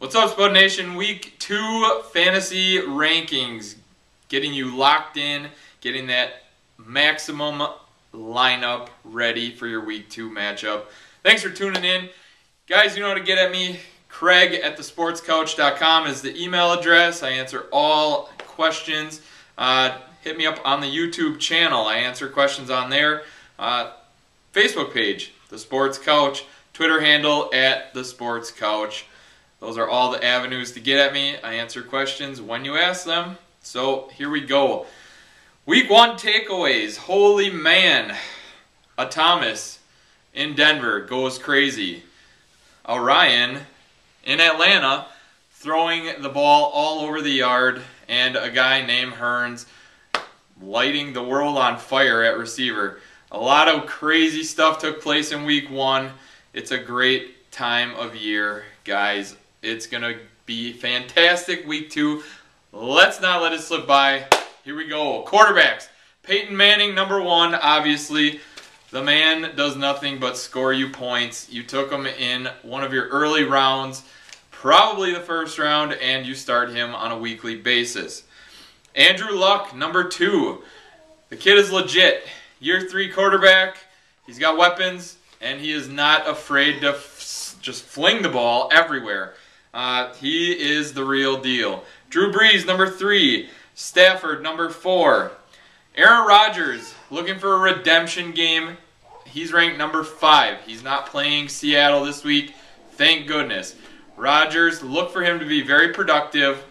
What's up, Spud Nation? Week 2 fantasy rankings. Getting you locked in, getting that maximum lineup ready for your week 2 matchup. Thanks for tuning in. Guys, you know how to get at me. Craig at thesportscouch.com is the email address. I answer all questions. Hit me up on the YouTube channel. I answer questions on there. Facebook page, The Sports Couch. Twitter handle at The Sports Couch. Those are all the avenues to get at me. I answer questions when you ask them. So here we go. Week 1 takeaways. Holy man. A Thomas in Denver goes crazy. A Ryan in Atlanta throwing the ball all over the yard. And a guy named Hearns lighting the world on fire at receiver. A lot of crazy stuff took place in week 1. It's a great time of year, guys. It's going to be fantastic week 2. Let's not let it slip by. Here we go. Quarterbacks. Peyton Manning, number 1, obviously. The man does nothing but score you points. You took him in one of your early rounds, probably the first round, and you start him on a weekly basis. Andrew Luck, number 2. The kid is legit. Year 3 quarterback. He's got weapons, and he is not afraid to just fling the ball everywhere. He is the real deal. Drew Brees, number 3. Stafford, number 4. Aaron Rodgers, looking for a redemption game. He's ranked number 5. He's not playing Seattle this week. Thank goodness. Rodgers, look for him to be very productive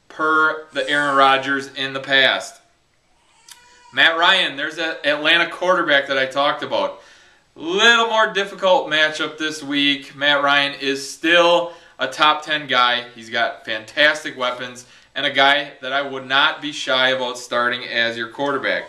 per the Aaron Rodgers in the past. Matt Ryan, there's that Atlanta quarterback that I talked about. Little more difficult matchup this week. Matt Ryan is still a top 10 guy. He's got fantastic weapons and a guy that I would not be shy about starting as your quarterback.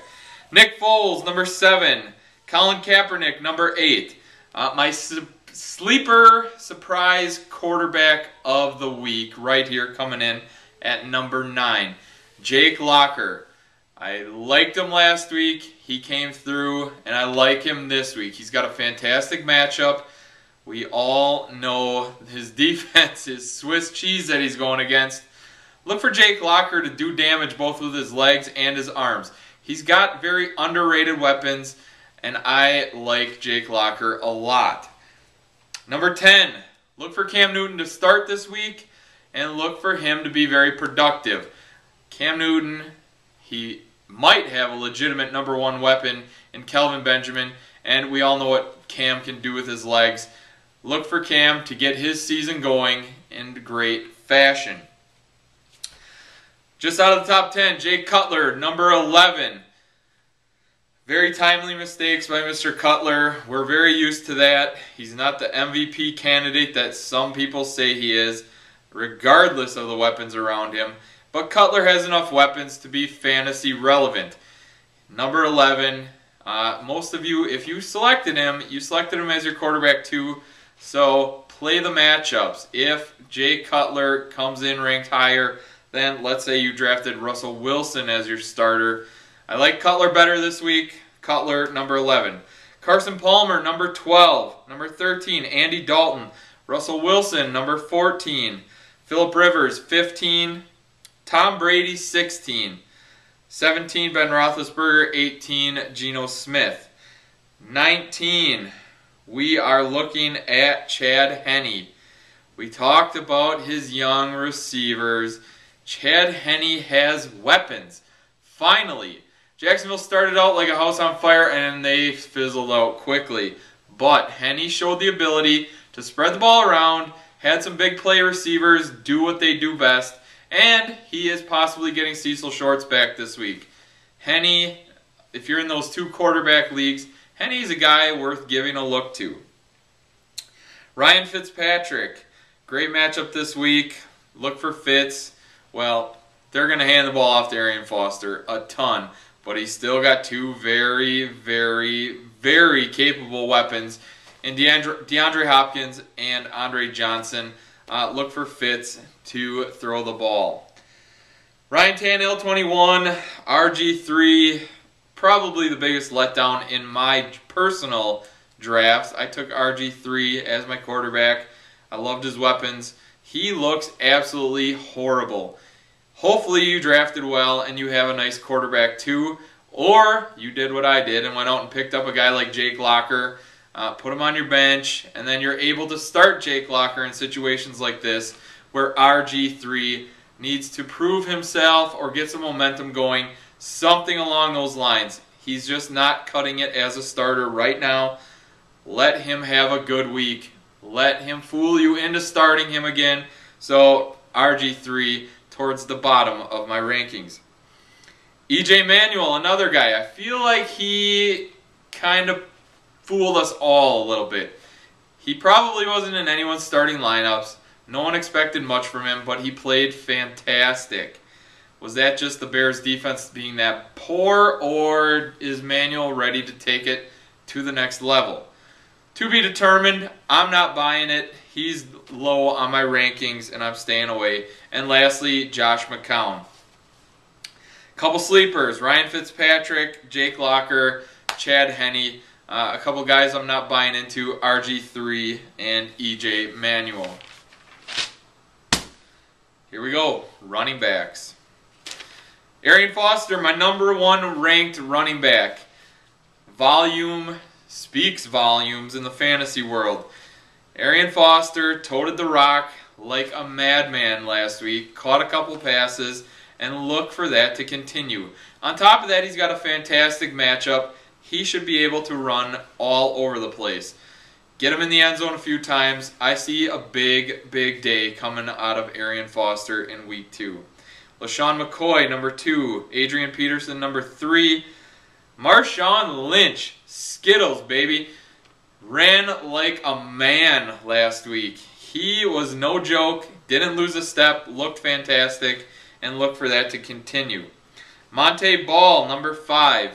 Nick Foles, number 7. Colin Kaepernick, number 8. My sleeper surprise quarterback of the week right here coming in at number 9. Jake Locker. I liked him last week. He came through, and I like him this week. He's got a fantastic matchup. We all know his defense is Swiss cheese that he's going against. Look for Jake Locker to do damage both with his legs and his arms. He's got very underrated weapons, and I like Jake Locker a lot. Number 10, look for Cam Newton to start this week, and look for him to be very productive. Cam Newton, he might have a legitimate number 1 weapon in Kelvin Benjamin, and we all know what Cam can do with his legs. Look for Cam to get his season going in great fashion. Just out of the top 10, Jay Cutler, number 11. Very timely mistakes by Mr. Cutler. We're very used to that. He's not the MVP candidate that some people say he is, regardless of the weapons around him. But Cutler has enough weapons to be fantasy relevant. Number 11. Most of you, if you selected him as your quarterback too. So play the matchups. If Jay Cutler comes in ranked higher, then let's say you drafted Russell Wilson as your starter. I like Cutler better this week. Cutler, number 11. Carson Palmer, number 12. Number 13, Andy Dalton. Russell Wilson, number 14. Phillip Rivers, 15. Tom Brady, 16. 17, Ben Roethlisberger. 18, Geno Smith. 19, we are looking at Chad Henne. We talked about his young receivers. Chad Henne has weapons. Finally, Jacksonville started out like a house on fire and they fizzled out quickly. But Henne showed the ability to spread the ball around, had some big play receivers do what they do best, and he is possibly getting Cecil Shorts back this week. Henne, if you're in those 2 quarterback leagues, Henne's a guy worth giving a look to. Ryan Fitzpatrick, great matchup this week. Look for Fitz. Well, they're going to hand the ball off to Arian Foster a ton, but he's still got 2 very, very, very capable weapons in DeAndre Hopkins and Andre Johnson. Look for Fitz to throw the ball. Ryan Tannehill, 21. RG3, probably the biggest letdown in my personal drafts. I took RG3 as my quarterback. I loved his weapons. He looks absolutely horrible. Hopefully you drafted well and you have a nice quarterback too, or you did what I did and went out and picked up a guy like Jake Locker, put him on your bench, and then you're able to start Jake Locker in situations like this where RG3 needs to prove himself or get some momentum going, something along those lines. He's just not cutting it as a starter right now. Let him have a good week. Let him fool you into starting him again. So RG3 towards the bottom of my rankings. EJ Manuel, another guy. I feel like he kind of fooled us all a little bit. He probably wasn't in anyone's starting lineups. No one expected much from him, but he played fantastic. Was that just the Bears defense being that poor, or is Manuel ready to take it to the next level? To be determined. I'm not buying it. He's low on my rankings, and I'm staying away. And lastly, Josh McCown. Couple sleepers, Ryan Fitzpatrick, Jake Locker, Chad Henne. A couple guys I'm not buying into, RG3 and EJ Manuel. Here we go, running backs. Arian Foster, my #1 ranked running back. Volume speaks volumes in the fantasy world. Arian Foster toted the rock like a madman last week, caught a couple passes, and look for that to continue. On top of that, he's got a fantastic matchup. He should be able to run all over the place. Get him in the end zone a few times. I see a big, big day coming out of Arian Foster in week 2. LaShawn McCoy, #2. Adrian Peterson, #3. Marshawn Lynch, Skittles, baby. Ran like a man last week. He was no joke. Didn't lose a step. Looked fantastic. And look for that to continue. Montee Ball, #5.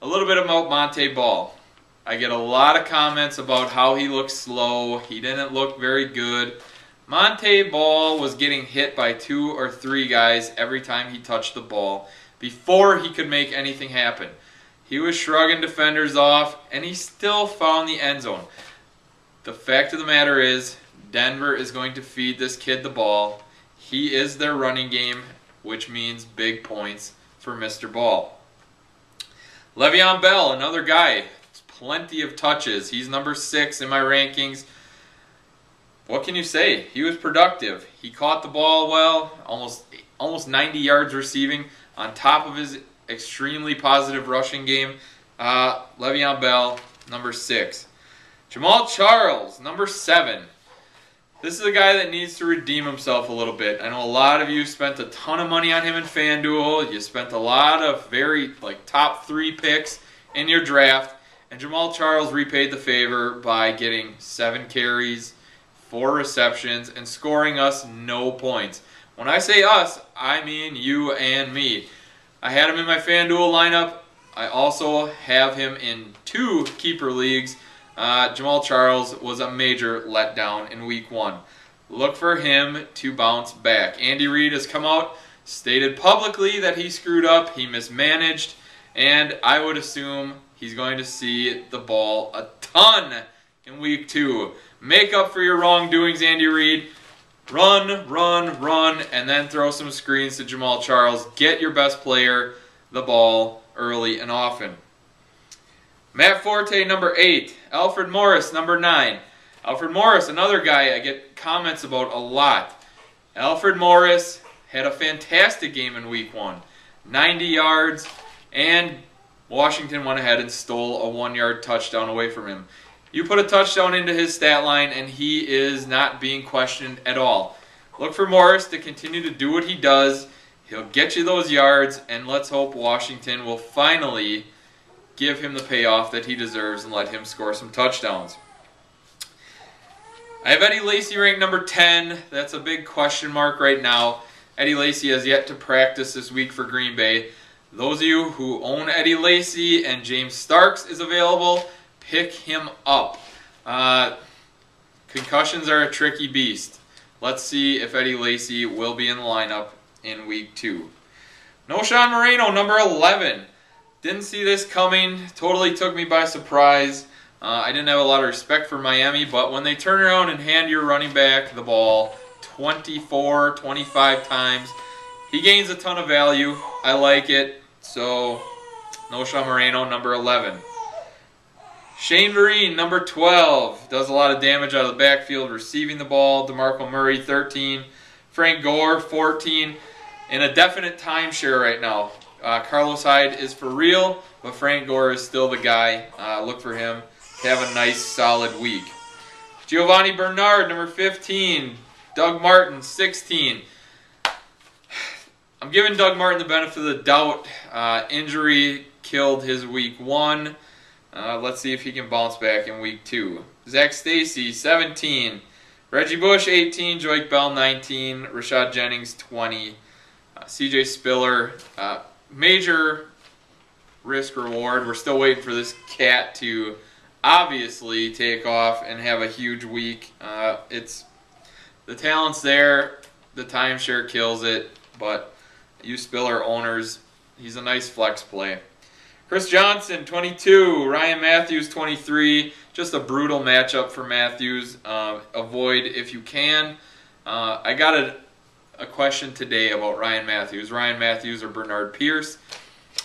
A little bit about Montee Ball. I get a lot of comments about how he looks slow. He didn't look very good. Montee Ball was getting hit by 2 or 3 guys every time he touched the ball before he could make anything happen. He was shrugging defenders off, and he still found the end zone. The fact of the matter is, Denver is going to feed this kid the ball. He is their running game, which means big points for Mr. Ball. Le'Veon Bell, another guy. Plenty of touches. He's #6 in my rankings. What can you say? He was productive. He caught the ball well, almost 90 yards receiving on top of his extremely positive rushing game. Le'Veon Bell, #6. Jamal Charles, #7. This is a guy that needs to redeem himself a little bit. I know a lot of you spent a ton of money on him in FanDuel. You spent a lot of very top 3 picks in your draft. And Jamal Charles repaid the favor by getting 7 carries, 4 receptions, and scoring us no points. When I say us, I mean you and me. I had him in my FanDuel lineup. I also have him in 2 keeper leagues. Jamal Charles was a major letdown in week 1. Look for him to bounce back. Andy Reid has come out, stated publicly that he screwed up, he mismanaged, and I would assume he's going to see the ball a ton in week 2. Make up for your wrongdoings, Andy Reid. Run, run, run, and then throw some screens to Jamal Charles. Get your best player the ball early and often. Matt Forte, #8. Alfred Morris, #9. Alfred Morris, another guy I get comments about a lot. Alfred Morris had a fantastic game in week 1. 90 yards, and Washington went ahead and stole a 1-yard touchdown away from him. You put a touchdown into his stat line, and he is not being questioned at all. Look for Morris to continue to do what he does. He'll get you those yards, and let's hope Washington will finally give him the payoff that he deserves and let him score some touchdowns. I have Eddie Lacy ranked #10. That's a big question mark right now. Eddie Lacy has yet to practice this week for Green Bay. Those of you who own Eddie Lacy and James Starks is available, pick him up. Concussions are a tricky beast. Let's see if Eddie Lacy will be in the lineup in week 2. Knowshon Moreno, #11. Didn't see this coming. Totally took me by surprise. I didn't have a lot of respect for Miami, but when they turn around and hand your running back the ball 24, 25 times, he gains a ton of value. I like it. So, Knowshon Moreno, number 11. Shane Vereen, number 12. Does a lot of damage out of the backfield, receiving the ball. DeMarco Murray, 13. Frank Gore, 14. In a definite timeshare right now. Carlos Hyde is for real, but Frank Gore is still the guy. Look for him to have a nice, solid week. Giovanni Bernard, number 15. Doug Martin, 16. I'm giving Doug Martin the benefit of the doubt. Injury killed his week 1. Let's see if he can bounce back in week 2. Zach Stacy, 17. Reggie Bush, 18. Joique Bell, 19. Rashad Jennings, 20. CJ Spiller, major risk reward. We're still waiting for this cat to obviously take off and have a huge week. It's the talent's there. The timeshare kills it, but you Spiller owners, he's a nice flex play. Chris Johnson, 22. Ryan Matthews, 23. Just a brutal matchup for Matthews. Avoid if you can. I got a question today about Ryan Matthews. Ryan Matthews or Bernard Pierce.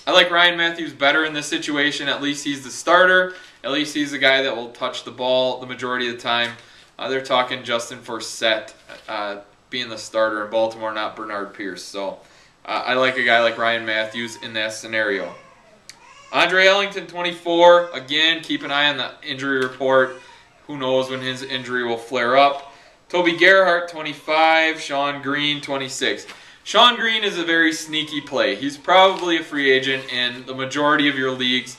I like Ryan Matthews better in this situation. At least he's the starter. At least he's the guy that will touch the ball the majority of the time. They're talking Justin Forsett being the starter in Baltimore, not Bernard Pierce. So I like a guy like Ryan Matthews in that scenario. Andre Ellington, 24. Again, keep an eye on the injury report. Who knows when his injury will flare up. Toby Gerhart, 25. Sean Green, 26. Sean Green is a very sneaky play. He's probably a free agent in the majority of your leagues.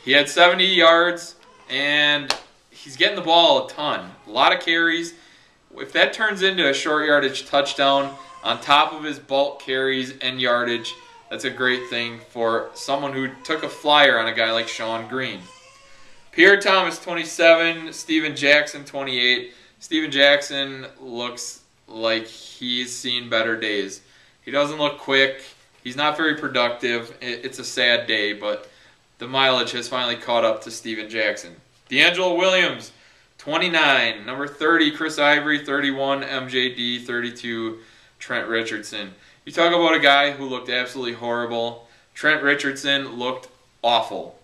He had 70 yards, and he's getting the ball a ton. A lot of carries. If that turns into a short yardage touchdown on top of his bulk carries and yardage, that's a great thing for someone who took a flyer on a guy like Sean Green. Pierre Thomas, 27. Steven Jackson, 28. Steven Jackson looks like he's seen better days. He doesn't look quick. He's not very productive. It's a sad day, but the mileage has finally caught up to Steven Jackson. D'Angelo Williams, 29. Number 30, Chris Ivory, 31. MJD, 32. Trent Richardson. You talk about a guy who looked absolutely horrible. Trent Richardson looked awful.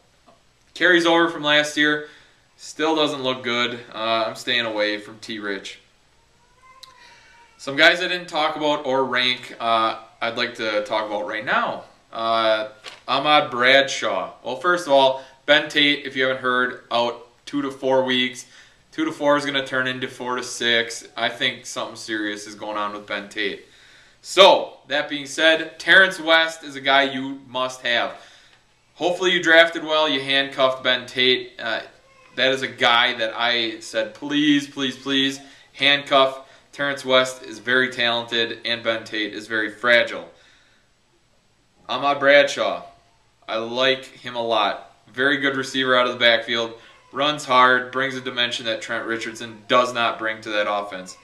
Carries over from last year. Still doesn't look good. I'm staying away from T-Rich. Some guys I didn't talk about or rank, I'd like to talk about right now. Ahmad Bradshaw. Well, first of all, Ben Tate, if you haven't heard, out 2 to 4 weeks. 2 to 4 is going to turn into 4 to 6. I think something serious is going on with Ben Tate. So, that being said, Terrence West is a guy you must have. Hopefully you drafted well, you handcuffed Ben Tate. That is a guy that I said, please, please, please, handcuff. Terrence West is very talented, and Ben Tate is very fragile. Ahmad Bradshaw, I like him a lot. Very good receiver out of the backfield. Runs hard, brings a dimension that Trent Richardson does not bring to that offense.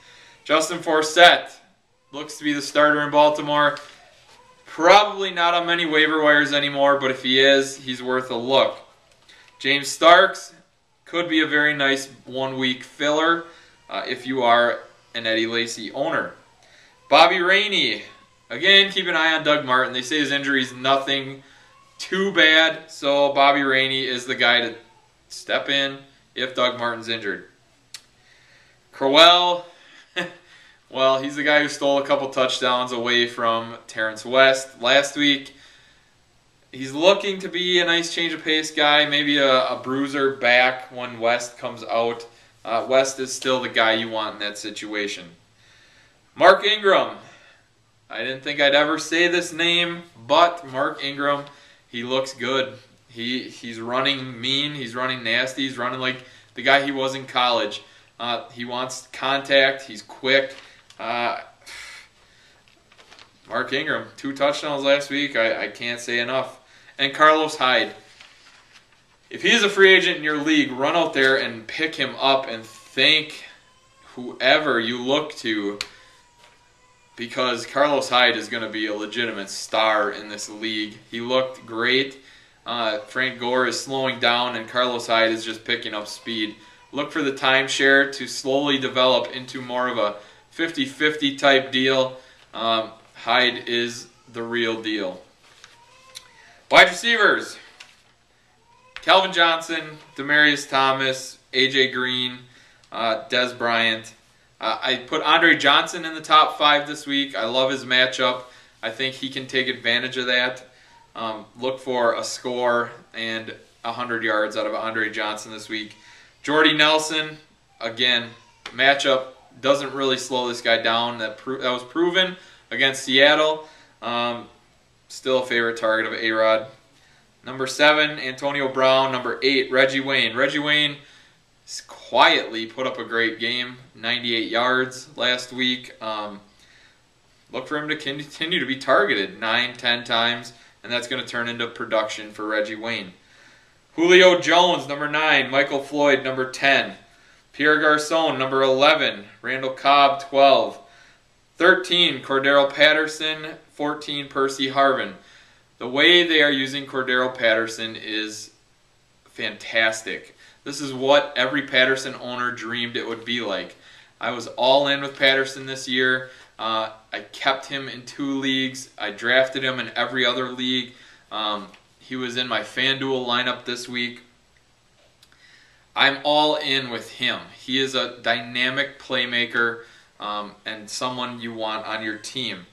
Justin Forsett looks to be the starter in Baltimore. Probably not on many waiver wires anymore, but if he is, he's worth a look. James Starks could be a very nice one-week filler if you are an Eddie Lacy owner. Bobby Rainey. Again, keep an eye on Doug Martin. They say his injury is nothing too bad, so Bobby Rainey is the guy to step in if Doug Martin's injured. Crowell. Well, he's the guy who stole a couple touchdowns away from Terrence West last week. He's looking to be a nice change of pace guy, maybe a bruiser back when West comes out. West is still the guy you want in that situation. Mark Ingram. I didn't think I'd ever say this name, but Mark Ingram, he looks good. He's running mean, he's running nasty, he's running like the guy he was in college. He wants contact, he's quick. Mark Ingram, 2 touchdowns last week. I can't say enough. And Carlos Hyde. If he is a free agent in your league, run out there and pick him up and thank whoever you look to, because Carlos Hyde is going to be a legitimate star in this league. He looked great Frank Gore is slowing down and Carlos Hyde is just picking up speed. Look for the timeshare to slowly develop into more of a 50-50 type deal. Hyde is the real deal. Wide receivers: Calvin Johnson, Demaryius Thomas, A.J. Green, Dez Bryant. I put Andre Johnson in the top 5 this week. I love his matchup. I think he can take advantage of that. Look for a score and 100 yards out of Andre Johnson this week. Jordy Nelson, again, matchup doesn't really slow this guy down. That was proven against Seattle. Still a favorite target of A-Rod. Number 7, Antonio Brown. Number 8, Reggie Wayne. Reggie Wayne quietly put up a great game, 98 yards last week. Look for him to continue to be targeted 9-10 times, and that's going to turn into production for Reggie Wayne. Julio Jones, number 9. Michael Floyd, number 10. Pierre Garçon, number 11. Randall Cobb, 12. 13, Cordero Patterson. 14, Percy Harvin. The way they are using Cordero Patterson is fantastic. This is what every Patterson owner dreamed it would be like. I was all in with Patterson this year. I kept him in 2 leagues. I drafted him in every other league. He was in my FanDuel lineup this week. I'm all in with him. He is a dynamic playmaker and someone you want on your team.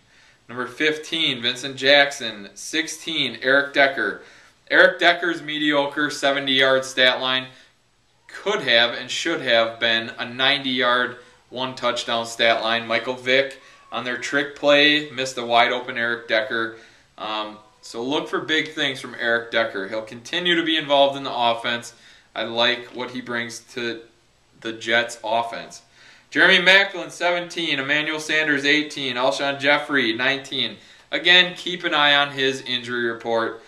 Number 15, Vincent Jackson. 16, Eric Decker. Eric Decker's mediocre 70-yard stat line could have and should have been a 90-yard, 1-touchdown stat line. Michael Vick on their trick play missed a wide-open Eric Decker. So look for big things from Eric Decker. He'll continue to be involved in the offense. I like what he brings to the Jets' offense. Jeremy Maclin, 17. Emmanuel Sanders, 18. Alshon Jeffrey, 19. Again, keep an eye on his injury report.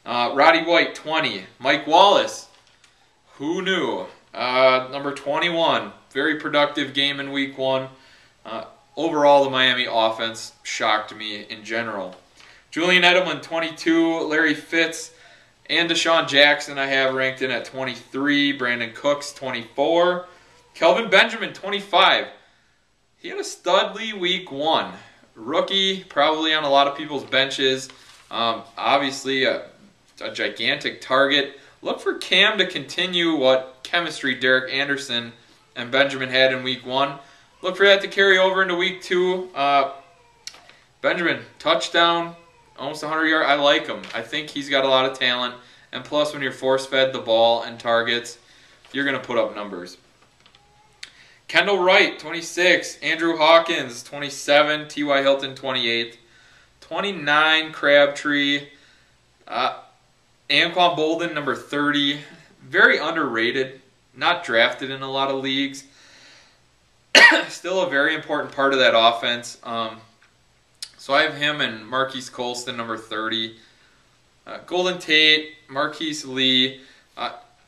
Roddy White, 20. Mike Wallace, who knew? Number 21. Very productive game in week 1. Overall, the Miami offense shocked me in general. Julian Edelman, 22. Larry Fitz and Deshaun Jackson I have ranked in at 23. Brandon Cooks, 24. Kelvin Benjamin, 25. He had a studly week 1. Rookie, probably on a lot of people's benches. Obviously, a gigantic target. Look for Cam to continue what chemistry Derek Anderson and Benjamin had in week 1. Look for that to carry over into week 2. Benjamin, touchdown, almost 100 yards. I like him. I think he's got a lot of talent. And plus, when you're force-fed the ball and targets, you're going to put up numbers. Kendall Wright, 26. Andrew Hawkins, 27. T.Y. Hilton, 28. 29, Crabtree. Anquan Bolden, number 30. Very underrated. Not drafted in a lot of leagues. Still a very important part of that offense. So I have him and Marquise Colston, number 30. Golden Tate, Marquise Lee.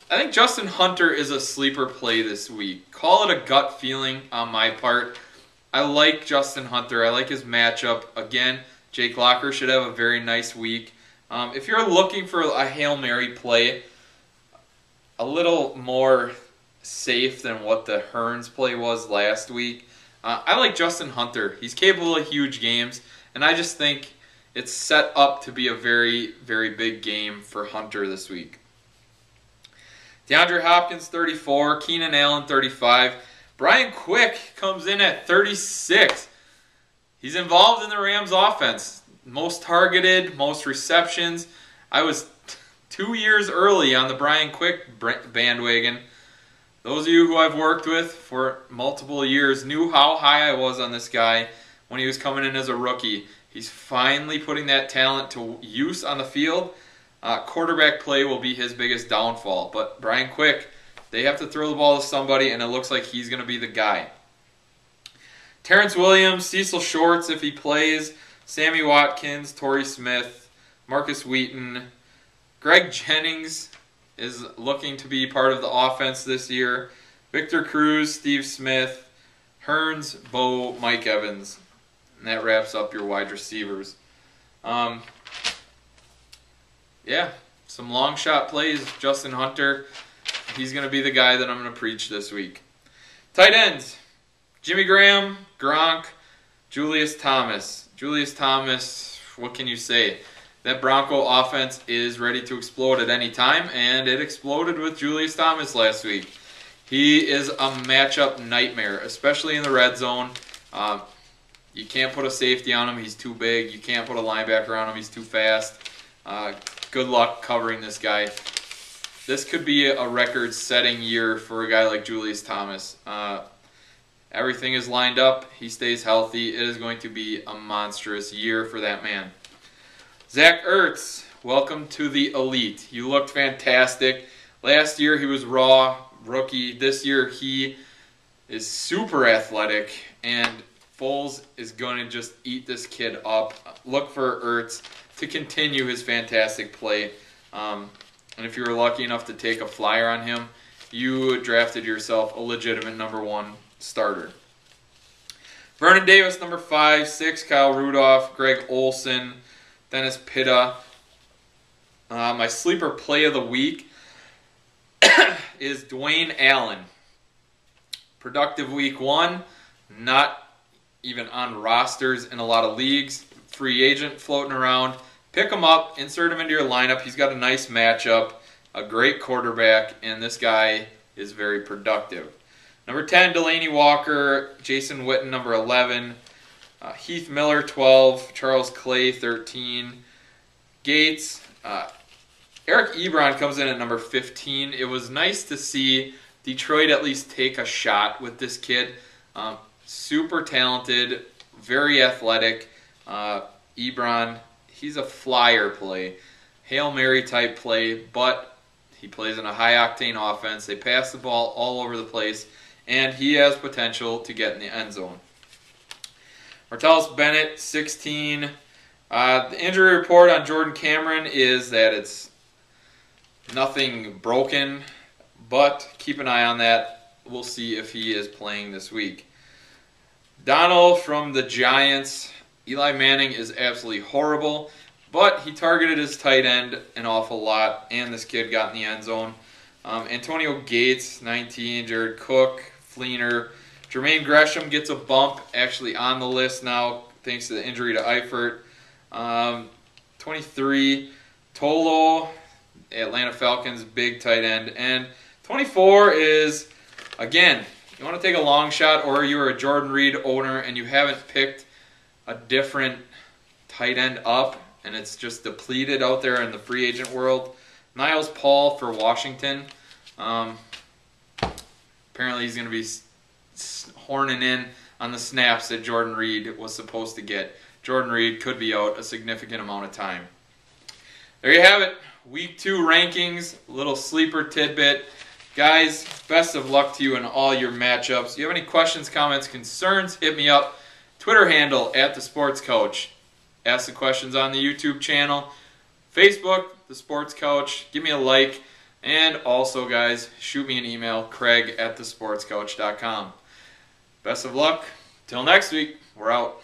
I think Justin Hunter is a sleeper play this week. Call it a gut feeling on my part. I like Justin Hunter. I like his matchup. Again, Jake Locker should have a very nice week. If you're looking for a Hail Mary play, a little more safe than what the Hearns play was last week, I like Justin Hunter. He's capable of huge games, and I just think it's set up to be a very, very big game for Hunter this week. DeAndre Hopkins, 34. Keenan Allen, 35. Brian Quick comes in at 36. He's involved in the Rams offense. Most targeted, most receptions. I was 2 years early on the Brian Quick bandwagon. Those of you who I've worked with for multiple years knew how high I was on this guy when he was coming in as a rookie. He's finally putting that talent to use on the field. Quarterback play will be his biggest downfall. But Brian Quick, they have to throw the ball to somebody, and it looks like he's going to be the guy. Terrence Williams, Cecil Shorts if he plays, Sammy Watkins, Torrey Smith, Marcus Wheaton. Greg Jennings is looking to be part of the offense this year. Victor Cruz, Steve Smith, Hearns, Bo, Mike Evans. And that wraps up your wide receivers. Yeah, some long shot plays. Justin Hunter, he's going to be the guy that I'm going to preach this week. Tight ends, Jimmy Graham, Gronk, Julius Thomas. Julius Thomas, what can you say? That Bronco offense is ready to explode at any time, and it exploded with Julius Thomas last week. He is a matchup nightmare, especially in the red zone. You can't put a safety on him. He's too big. You can't put a linebacker on him. He's too fast. Good luck covering this guy. This could be a record-setting year for a guy like Julius Thomas. Everything is lined up. He stays healthy. It is going to be a monstrous year for that man. Zach Ertz, welcome to the elite. You looked fantastic. Last year he was raw, rookie. This year he is super athletic, and Foles is going to just eat this kid up. Look for Ertz to continue his fantastic play. And if you were lucky enough to take a flyer on him, you drafted yourself a legitimate number 1 starter. Vernon Davis, number 5, 6, Kyle Rudolph, Greg Olsen, Dennis Pitta. My sleeper play of the week is Dwayne Allen. Productive week 1, not even on rosters in a lot of leagues. Free agent floating around. Pick him up, insert him into your lineup. He's got a nice matchup, a great quarterback, and this guy is very productive. Number 10, Delaney Walker, Jason Witten, number 11, Heath Miller, 12, Charles Clay, 13, Gates. Eric Ebron comes in at number 15. It was nice to see Detroit at least take a shot with this kid. Super talented, very athletic. Ebron, he's a flyer play, Hail Mary type play, but he plays in a high-octane offense. They pass the ball all over the place, and he has potential to get in the end zone. Martellus Bennett, 16. The injury report on Jordan Cameron is that it's nothing broken, but keep an eye on that. We'll see if he is playing this week. Donald from the Giants. Eli Manning is absolutely horrible, but he targeted his tight end an awful lot, and this kid got in the end zone. Antonio Gates, 19. Jared Cook, Fleener. Jermaine Gresham gets a bump, actually on the list now, thanks to the injury to Eifert. 23, Tolo, Atlanta Falcons, big tight end. And 24 is, again, you want to take a long shot, or you're a Jordan Reed owner and you haven't picked a different tight end up, and it's just depleted out there in the free agent world. Niles Paul for Washington. Apparently he's going to be horning in on the snaps that Jordan Reed was supposed to get. Jordan Reed could be out a significant amount of time. There you have it. Week 2 rankings, a little sleeper tidbit. Guys, best of luck to you in all your matchups. If you have any questions, comments, concerns, hit me up. Twitter handle @TheSportsCoach. Ask the questions on the YouTube channel. Facebook, The Sports Coach. Give me a like. And also, guys, shoot me an email, Craig@thesportscoach.com. Best of luck. Till next week, we're out.